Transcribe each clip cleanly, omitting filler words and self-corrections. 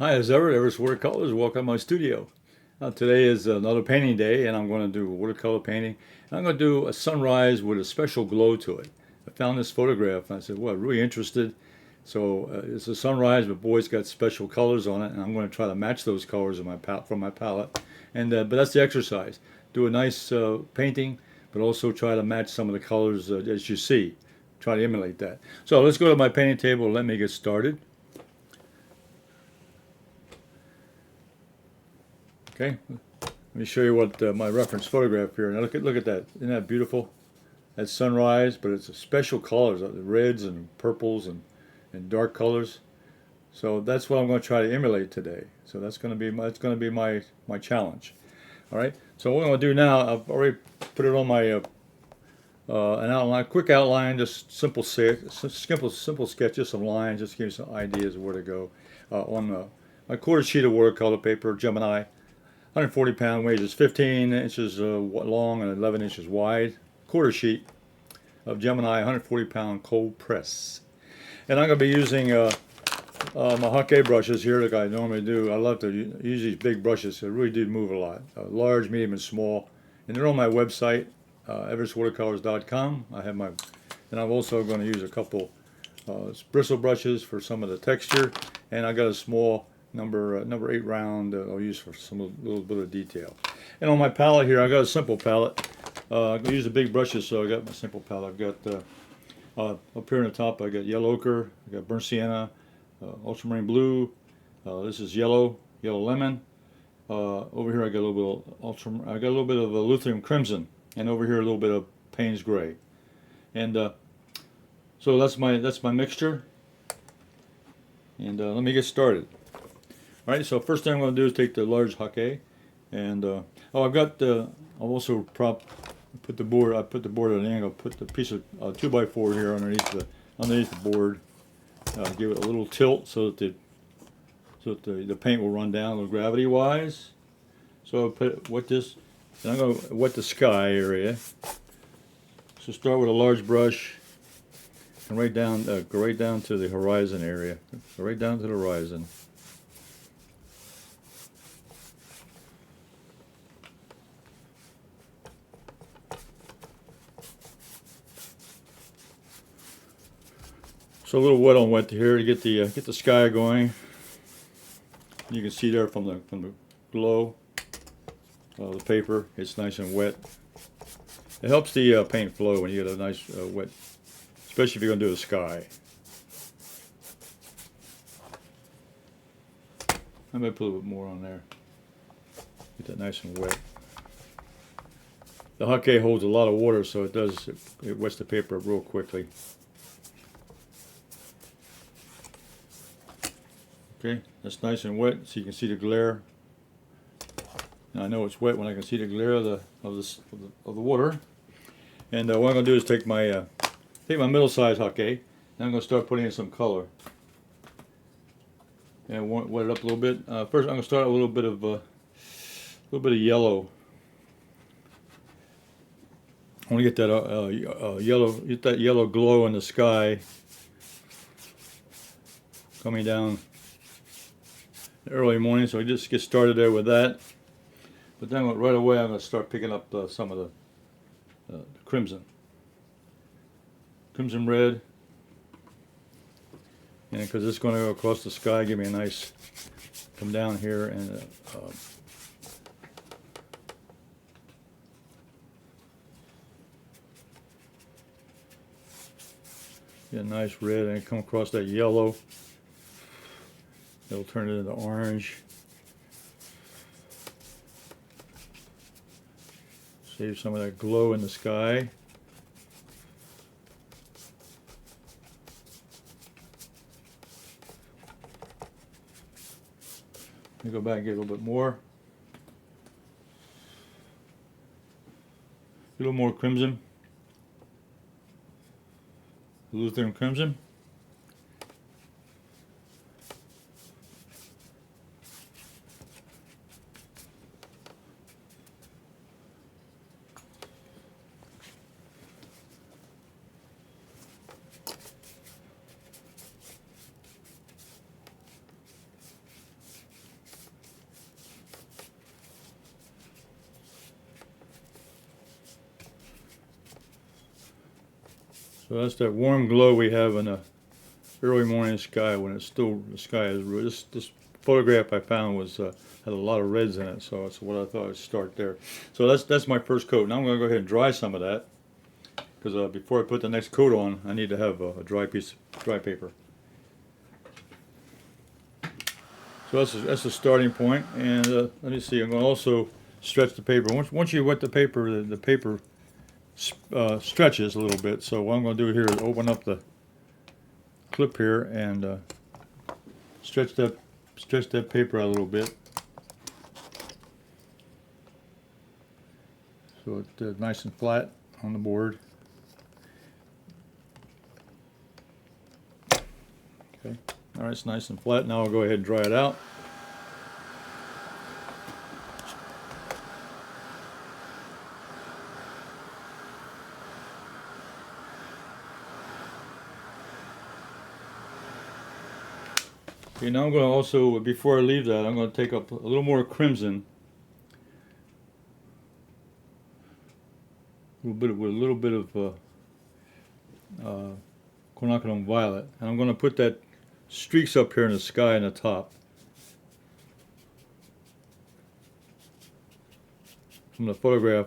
Hi, it's Everett, Everett's Watercolors. Welcome to my studio. Today is another painting day, and I'm going to do a watercolor painting. And I'm going to do a sunrise with a special glow to it. I found this photograph, and I said, well, I'm really interested. So it's a sunrise, but boy, it's got special colors on it, and I'm going to try to match those colors in from my palette. And but that's the exercise. Do a nice painting, but also try to match some of the colors as you see. Try to emulate that. So let's go to my painting table and let me get started. Okay, let me show you what my reference photograph here. Now look at that. Isn't that beautiful? That's sunrise, but it's a special colors, the reds and purples and dark colors. So that's what I'm going to try to emulate today. So that's going to be my challenge. All right. So what I'm going to do now, I've already put it on my an outline, quick outline, just simple sketches, some lines, just to give you some ideas of where to go on my quarter sheet of watercolor paper, Gemini. 140 pound, weighs 15 inches long and 11 inches wide. Quarter sheet of Gemini 140 pound cold press. And I'm going to be using my Hake brushes here like I normally do. I love to use these big brushes. They really do move a lot. Large, medium, and small. And they're on my website, everettswatercolors.com. And I'm also going to use a couple bristle brushes for some of the texture. And I got a small number 8 round I'll use for some little bit of detail. And on my palette here, I got a simple palette. I'm going to use the big brushes, so I got my simple palette. I've got up here on the top, I got yellow ochre, I got burnt sienna, ultramarine blue. This is yellow lemon. Over here, I got a little bit of Alizarin Crimson, and over here a little bit of Payne's Gray. And so that's my mixture. And let me get started. All right, so first thing I'm going to do is take the large Hake, and I've also put the board. I put the board at an angle. Put the piece of 2x4 here underneath the board. Give it a little tilt so that the paint will run down a little gravity wise. So I'll wet this, and I'm going to wet the sky area. So start with a large brush and go right down to the horizon area. Go right down to the horizon. So a little wet on wet here to get the sky going. You can see there from the glow of the paper, it's nice and wet. It helps the paint flow when you get a nice wet, especially if you're going to do the sky. I might put a little bit more on there. Get that nice and wet. The Hake holds a lot of water, so it wets the paper up real quickly. Okay, that's nice and wet, so you can see the glare. Now I know it's wet when I can see the glare of the water. And what I'm going to do is take my middle-sized Hake, and I'm going to start putting in some color. And wet it up a little bit. First, I'm going to start with a little bit of yellow. I want to get that yellow glow in the sky coming down early morning, so I just get started there with that. But then right away I'm going to start picking up some of the crimson red, and because it's going to go across the sky, give me a nice come down here and get a nice red and come across that yellow. It'll turn it into orange. Save some of that glow in the sky. Let me go back and get a little bit more. A little more crimson. Lutheran crimson. So that's that warm glow we have in the early morning sky when it's still, the sky is red. This photograph I found was had a lot of reds in it, so that's what I thought I'd start there. So that's my first coat. Now I'm going to go ahead and dry some of that, because before I put the next coat on, I need to have a dry paper. So that's the starting point, and let me see. I'm going to also stretch the paper. Once you wet the paper, the paper stretches a little bit. So what I'm going to do here is open up the clip here and stretch that paper out a little bit, so it's nice and flat on the board. Okay, all right, it's nice and flat. Now I'll go ahead and dry it out. Okay, now I'm going to also, before I leave that, I'm going to take up a little more crimson, with a little bit of Quinacridone Violet, and I'm going to put that streaks up here in the sky in the top. From the photograph,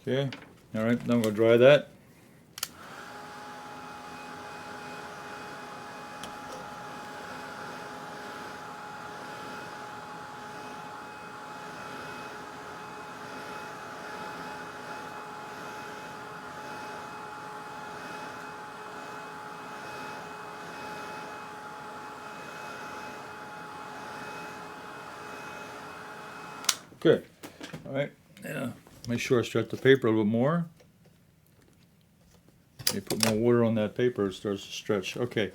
okay, all right, now I'm going to dry that. Good. All right. Yeah. Make sure I stretch the paper a little more. You put more water on that paper, it starts to stretch. Okay.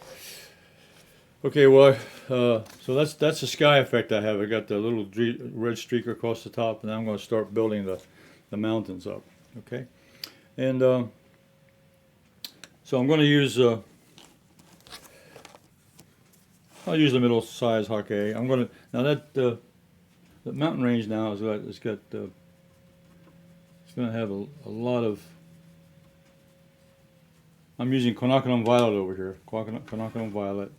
Okay. Well, so that's the sky effect I have. I got the little red streak across the top, and I'm going to start building the mountains up. Okay. And so I'm going to use. I'll use the middle size Hake. I'm going to now that the mountain range now is it's going to have a lot of. I'm using Quinacridone Violet over here. Quinacridone Violet,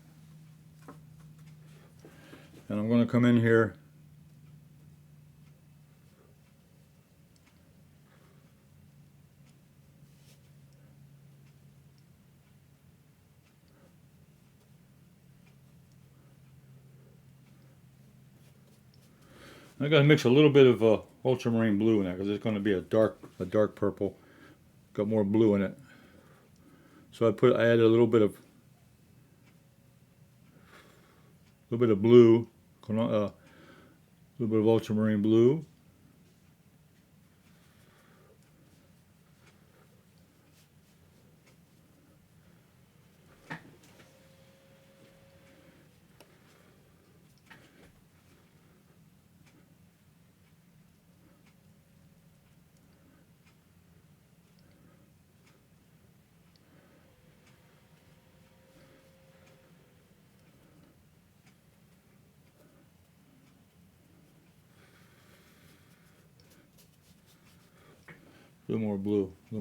and I'm going to come in here. I got to mix a little bit of Ultramarine Blue in that because it's going to be a dark purple. Got more blue in it, so I added a little bit of blue, a little bit of Ultramarine Blue. A little more blue, a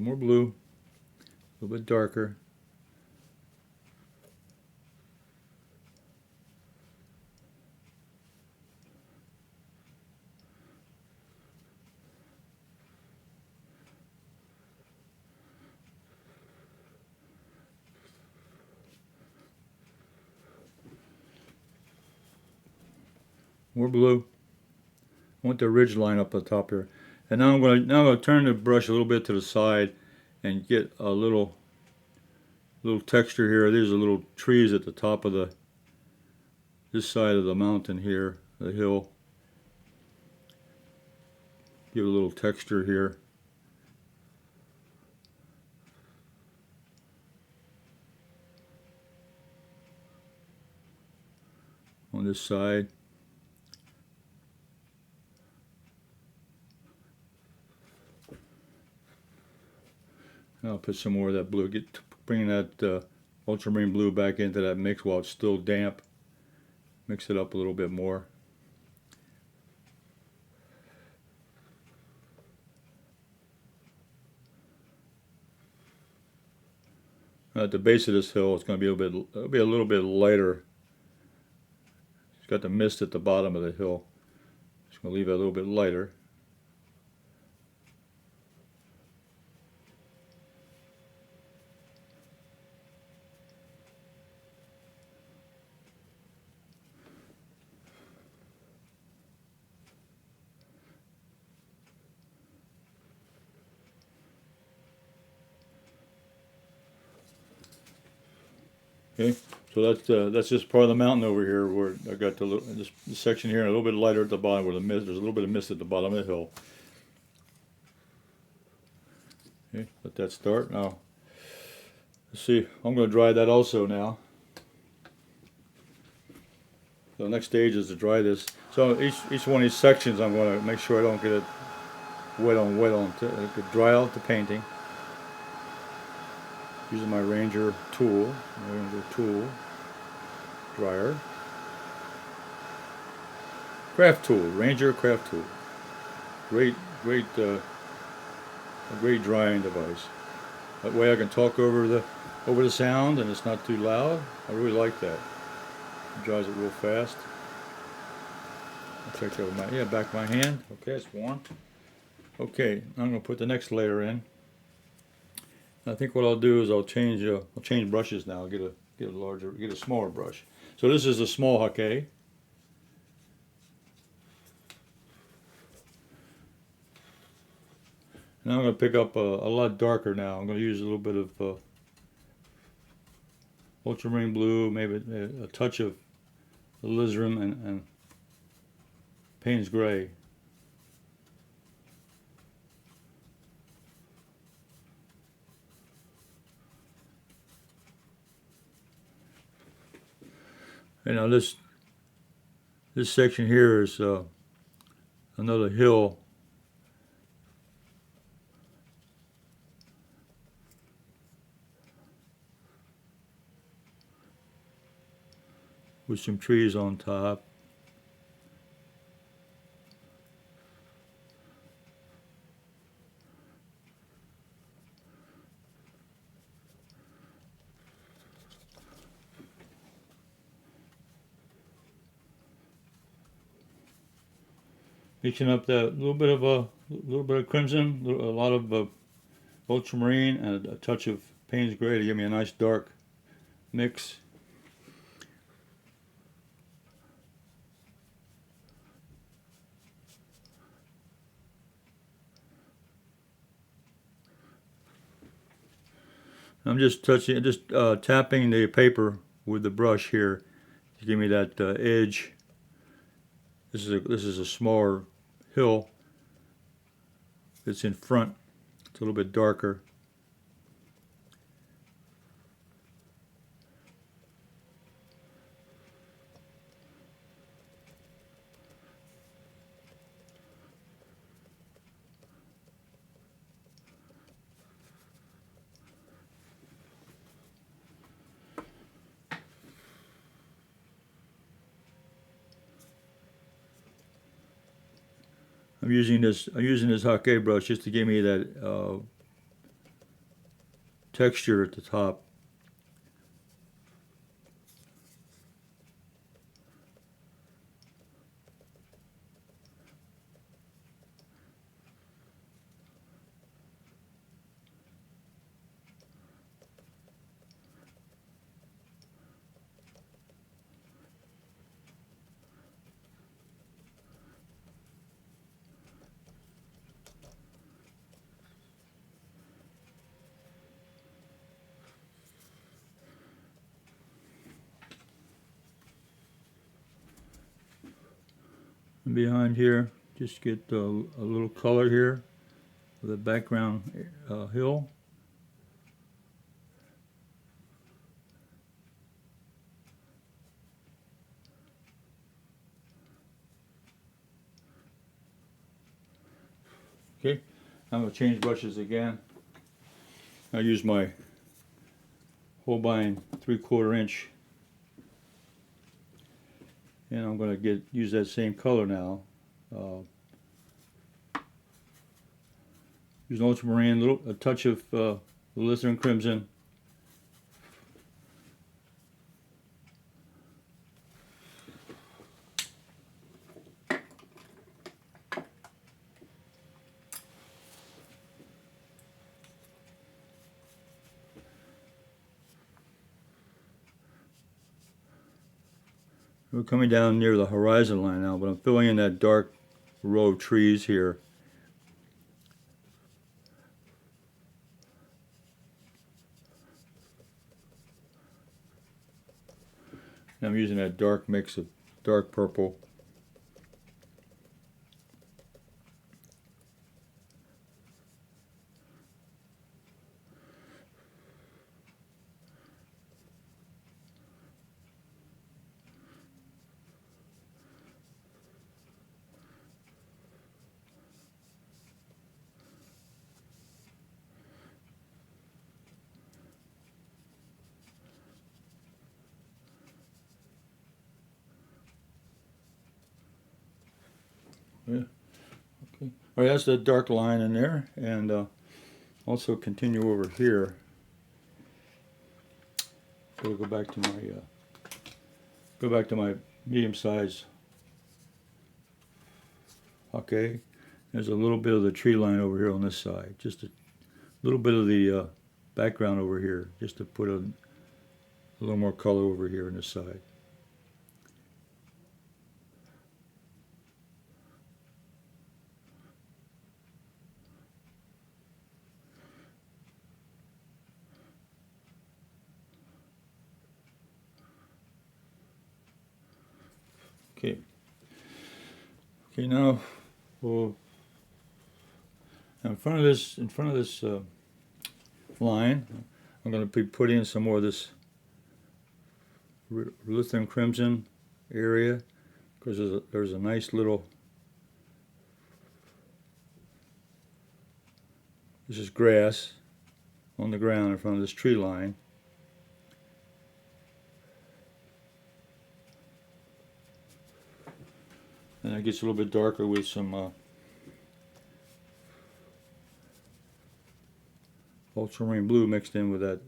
little bit darker. More blue. I want the ridge line up the top here. And now I'm going to turn the brush a little bit to the side and get a little texture here. These are little trees at the top of this side of the mountain here, the hill. Give it a little texture here. On this side. I'll put some more of that blue. Bringing that ultramarine blue back into that mix while it's still damp. Mix it up a little bit more. At the base of this hill, it's going to be a little bit lighter. It's got the mist at the bottom of the hill. Just going to leave it a little bit lighter. Okay, so that's just part of the mountain over here where I got this section here, and a little bit lighter at the bottom where there's a little bit of mist at the bottom of the hill. Okay, let that start. Now, let's see, I'm going to dry that also now. So the next stage is to dry this. So each one of these sections I'm going to make sure I don't get it wet on. I could dry out the painting. Using my Ranger tool dryer. Craft tool, Ranger craft tool. Great drying device. That way I can talk over the sound and it's not too loud. I really like that. It dries it real fast. I'll check over back of my hand. Okay, it's warm. Okay, I'm going to put the next layer in. I think what I'll do is I'll change brushes now. I'll get a smaller brush. So this is a small Hake. Now I'm going to pick up a lot darker now. I'm going to use a little bit of Ultramarine Blue, maybe a touch of Alizarin and Payne's Gray. And now this section here is another hill. With some trees on top. Mixing up that little bit of crimson, a lot of ultramarine, and a touch of Payne's Gray to give me a nice dark mix. I'm just tapping the paper with the brush here to give me that edge. This is a smaller hill. It's in front. It's a little bit darker. I'm using this Hake brush just to give me that texture at the top. And behind here, just get a little color here with the background hill. Okay, I'm going to change brushes again. I use my Holbein 3/4 inch, and I'm going to use that same color now. Use an ultramarine, a touch of Alizarin Crimson. We're coming down near the horizon line now, but I'm filling in that dark row of trees here. And I'm using that dark mix of dark purple. Yeah. Okay. All right, that's the dark line in there, and also continue over here. So we'll go back to my medium size Hake. There's a little bit of the tree line over here on this side, just a little bit of the background over here, just to put a little more color over here on this side. Okay. Okay, now we'll in front of this line, I'm going to be putting in some more of this Alizarin Crimson area, because there's a nice little, this is grass on the ground in front of this tree line. And it gets a little bit darker with some Ultramarine Blue mixed in with that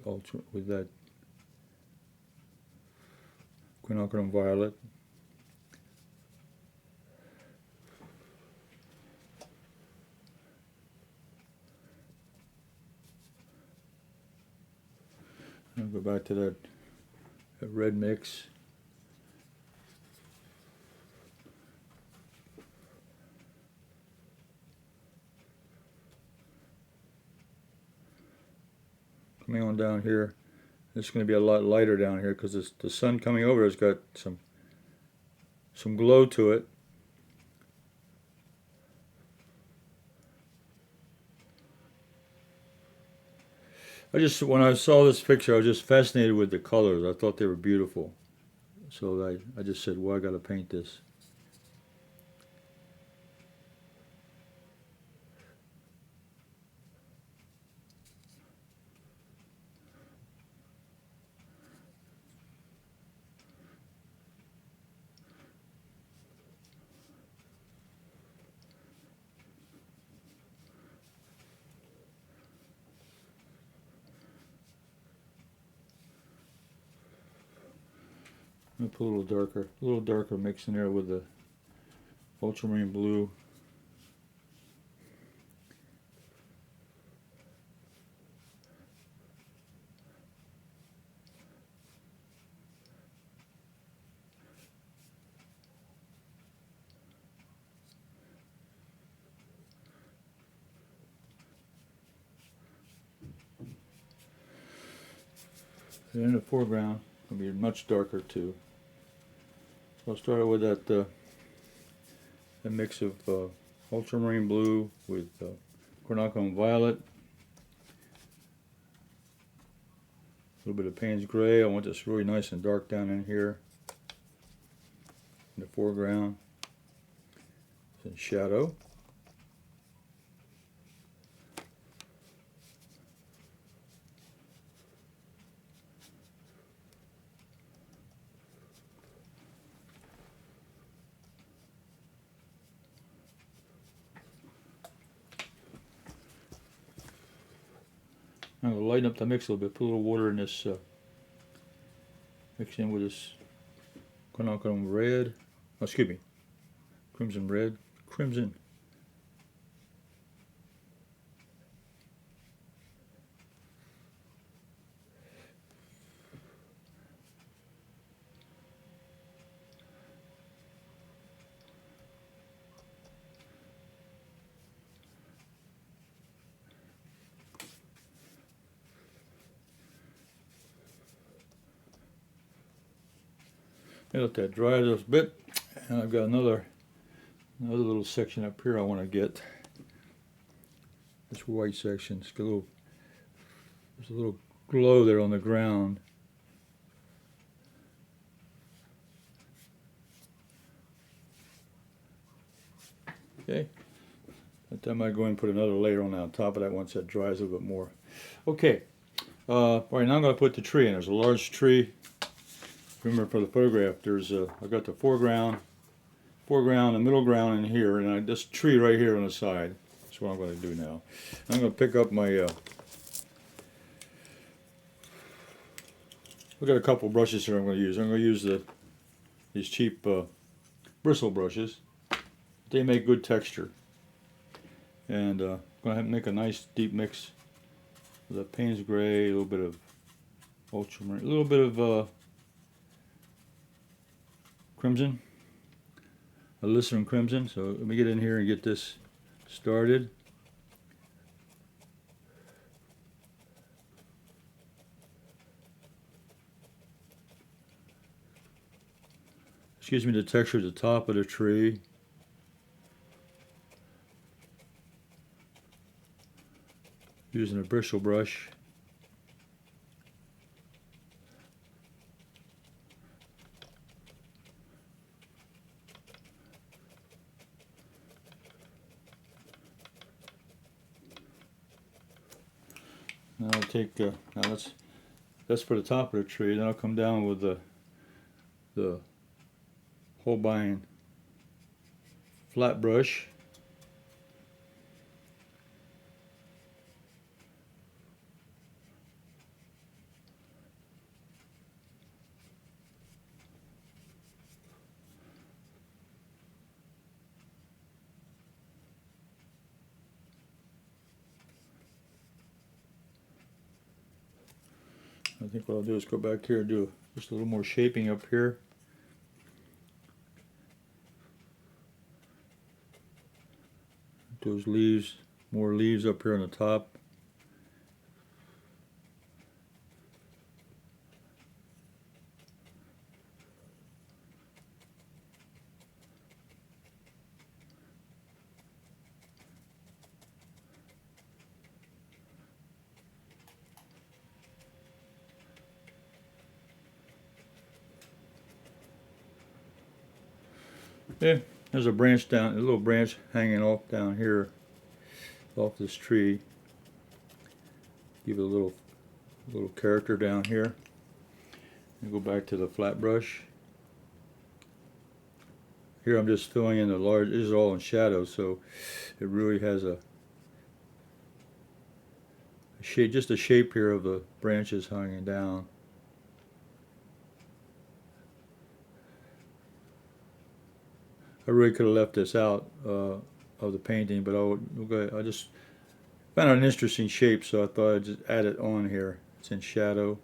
Quinacridone Violet. I'll go back to that red mix. Coming on down here, it's going to be a lot lighter down here because the sun coming over has got some glow to it. When I saw this picture, I was just fascinated with the colors. I thought they were beautiful. So I just said, well, I got to paint this. I'm going to put a little darker mix in there with the Ultramarine Blue. And in the foreground, it'll be much darker too. So I'll start with that a mix of Ultramarine Blue with Quinacridone Violet. A little bit of Payne's Gray. I want this really nice and dark down in here. In the foreground. It's in shadow. I'm going to lighten up the mix a little bit, put a little water in this, mix in with this Quinacridone red, oh, excuse me, crimson red, crimson. Let that dry just a bit, and I've got another little section up here I want to get. This white section, there's a little glow there on the ground. Okay, that time I go and put another layer on top of that once that dries a little bit more. Okay, all right, now I'm going to put the tree in. There's a large tree. Remember for the photograph, there's I've got the foreground, the middle ground in here, and this tree right here on the side. That's what I'm going to do now. I'm going to pick up my, I've got a couple brushes here I'm going to use. I'm going to use these cheap bristle brushes. They make good texture. And I'm going to make a nice deep mix with a Payne's Gray, a little bit of ultramarine, a little bit of crimson, Alizarin Crimson. So let me get in here and get this started. This gives me the texture at the top of the tree. Using a bristle brush. Now I'll take, now that's for the top of the tree. Then I'll come down with the Holbein flat brush. I think what I'll do is go back here and do just a little more shaping up here. Those leaves, more leaves up here on the top. Yeah, there's a branch down, a little branch hanging off down here, off this tree. Give it a little character down here. And go back to the flat brush. Here I'm just filling in the large. This is all in shadow, so it really has a shape, just a shape here of the branches hanging down. I really could have left this out of the painting, but I just found an interesting shape, so I thought I'd just add it on here. It's in shadow.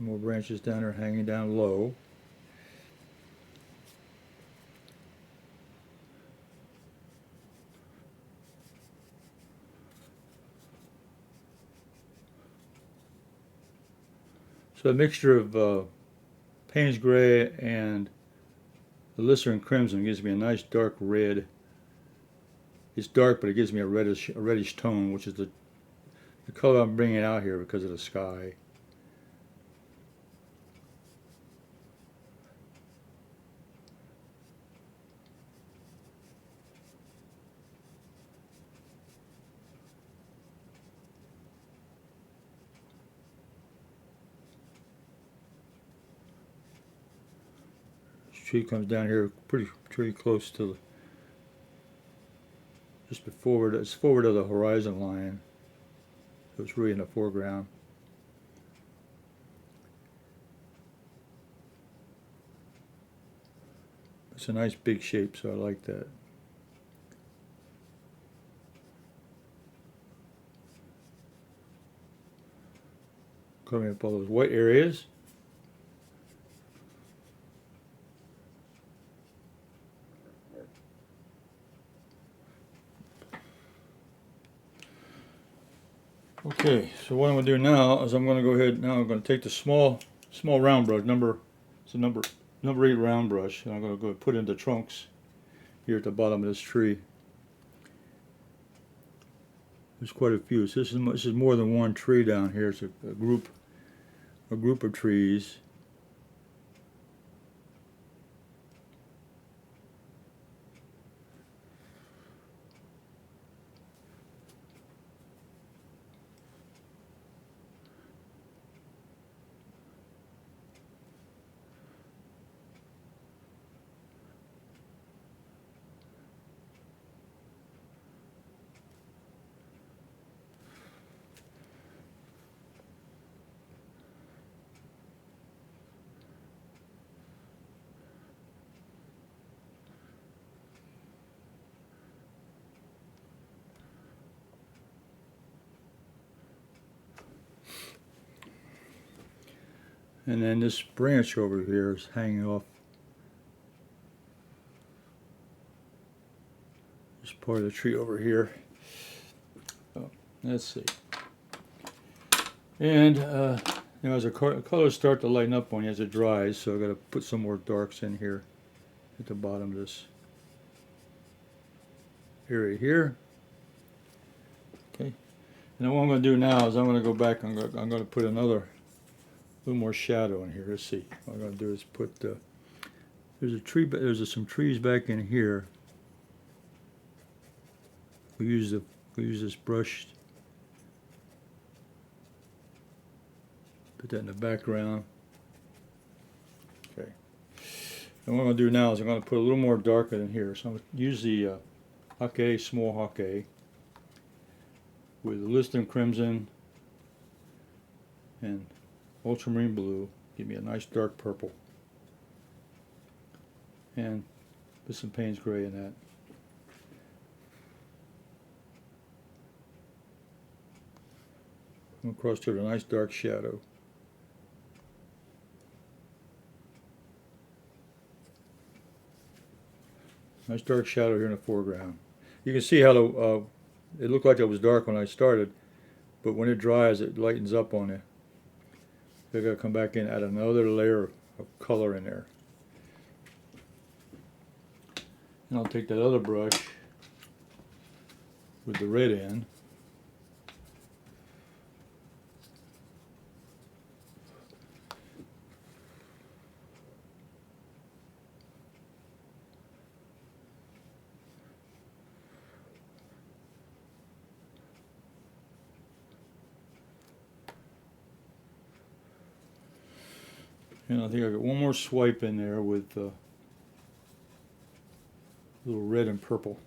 More branches down there hanging down low. So a mixture of Payne's Gray and Alizarin Crimson gives me a nice dark red. It's dark, but it gives me a reddish tone, which is the color I'm bringing out here because of the sky. This tree comes down here pretty close to just before it's forward of the horizon line. So it's really in the foreground. It's a nice big shape, so I like that. Covering up all those white areas. Okay, so what I'm going to do now is I'm going to go ahead. Now I'm going to take the small round brush, number 8 round brush, and I'm going to go put in the trunks here at the bottom of this tree. There's quite a few. So this is more than one tree down here. It's a group of trees. And then this branch over here is hanging off this part of the tree over here. Oh, let's see. And you know, as the colors start to lighten up on you as it dries, so I've got to put some more darks in here at the bottom of this area here. Okay. And then what I'm going to do now is I'm going to go back. I'm going to put another little more shadow in here. Let's see. What I'm going to do is put there's a tree. There's some trees back in here. We use this brush. Put that in the background. Okay. And what I'm going to do now is I'm going to put a little more darker in here. So I'm going to use the Hake, small Hake, with Alizarin Crimson and Ultramarine Blue. Give me a nice dark purple. And put some Payne's Gray in that. Come across to a nice dark shadow. Nice dark shadow here in the foreground. You can see how it looked like it was dark when I started, but when it dries, it lightens up on it. I've got to come back in and add another layer of color in there. And I'll take that other brush with the red end. And I think I got one more swipe in there with a little red and purple.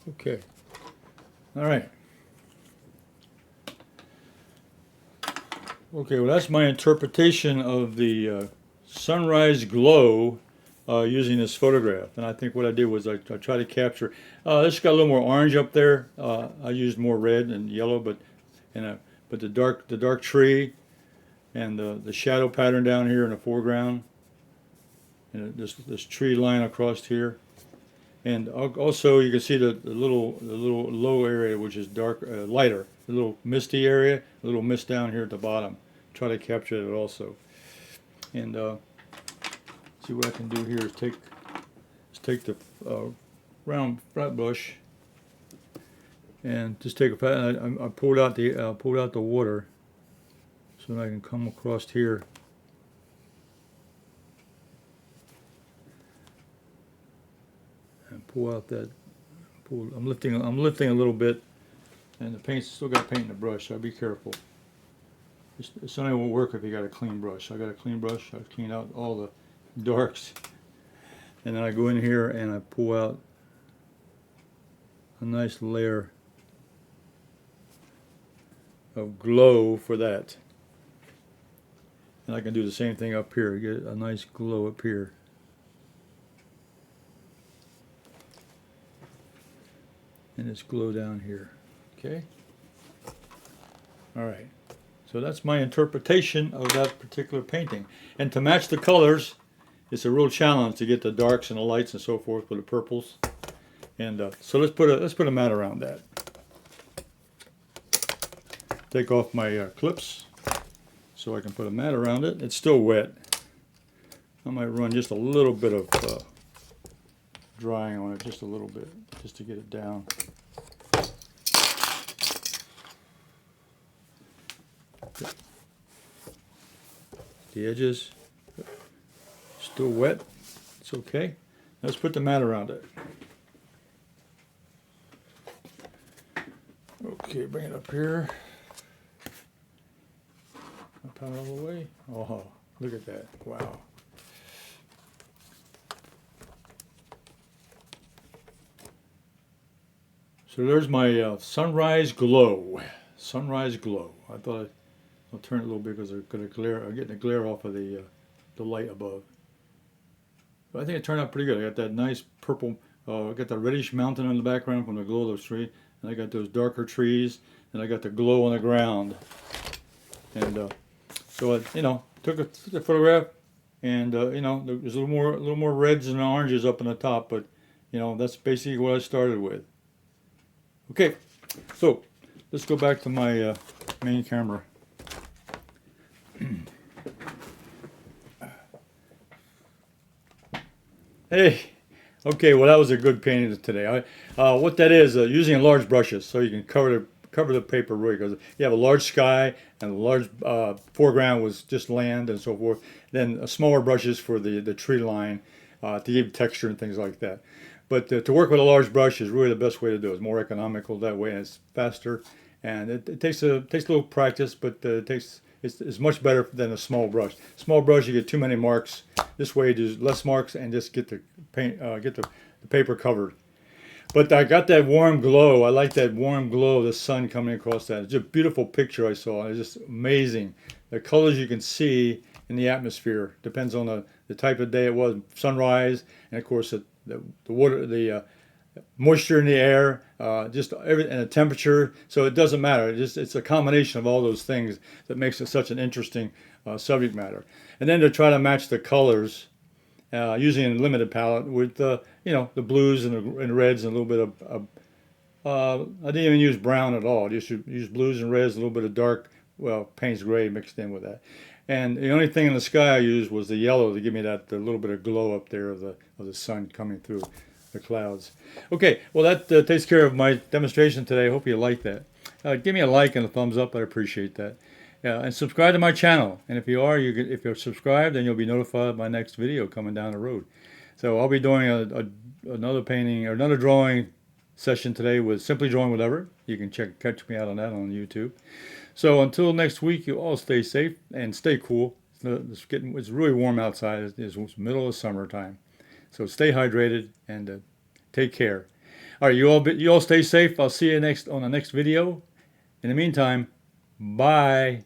Okay. All right. Okay, well that's my interpretation of the sunrise glow using this photograph. And I think what I did was I tried to capture, this got a little more orange up there. I used more red and yellow, but the dark tree and the shadow pattern down here in the foreground, and this tree line across here. And also you can see the little low area, which is dark, lighter, the little misty area, a little mist down here at the bottom. Try to capture it also. And see what I can do here is take the round flat brush and just take a I pulled out the water so that I can come across here. And pull out that. I'm lifting a little bit, and the paint's still got paint in the brush, so be careful. This only won't work if you got a clean brush. I got a clean brush. I clean out all the darks, and then I go in here and I pull out a nice layer of glow for that. And I can do the same thing up here. Get a nice glow up here. And this glow down here. Okay? Alright. So that's my interpretation of that particular painting. And to match the colors, it's a real challenge to get the darks and the lights and so forth with the purples. And so let's put a mat around that. Take off my clips so I can put a mat around it. It's still wet. I might run just a little bit of drying on it, just a little bit, just to get it down. The edges still wet. It's okay. Let's put the mat around it. Okay, bring it up here. Up out all the way. Oh, look at that! Wow. So there's my sunrise glow. Sunrise glow. I thought I'll turn it a little bit because I'm getting the glare off of the light above. But I think it turned out pretty good. I got that nice purple. I got the reddish mountain in the background from the glow of those trees, and I got those darker trees, and I got the glow on the ground. And so I, took a photograph, and there's a little more reds and oranges up on the top, but that's basically what I started with. Okay, so let's go back to my main camera. Hey, okay, well that was a good painting today. What that is, using large brushes, so you can cover the paper really, because you have a large sky and a large foreground was just land and so forth. Then smaller brushes for the tree line to give texture and things like that. But to work with a large brush is really the best way to do it. It's more economical that way, and it's faster. And it takes a little practice, but it's much better than a small brush. Small brush, you get too many marks. This way, there's less marks, and just get the paint, get the paper covered. But I got that warm glow. I like that warm glow of the sun coming across that. It's a beautiful picture I saw. It's just amazing. The colors you can see in the atmosphere depends on the type of day it was. Sunrise, and of course the water, the moisture in the air, just everything, and the temperature. So it doesn't matter. It's a combination of all those things that makes it such an interesting subject matter. And then to try to match the colors using a limited palette with the blues and the reds and a little bit of I didn't even use brown at all. I just used blues and reds, a little bit of dark, Payne's gray mixed in with that. And the only thing in the sky I used was the yellow to give me that little bit of glow up there of the sun coming through the clouds. Okay, well that takes care of my demonstration today. I hope you like that. Give me a like and a thumbs up. I'd appreciate that. And subscribe to my channel. And if you are, if you're subscribed, then you'll be notified of my next video coming down the road. So I'll be doing another painting or another drawing session today with Simply Drawing with Everett. You can catch me out on that on YouTube. So until next week, you all stay safe and stay cool. It's really warm outside. It's middle of summertime. So stay hydrated and take care. All right, you all stay safe. I'll see you on the next video. In the meantime, bye.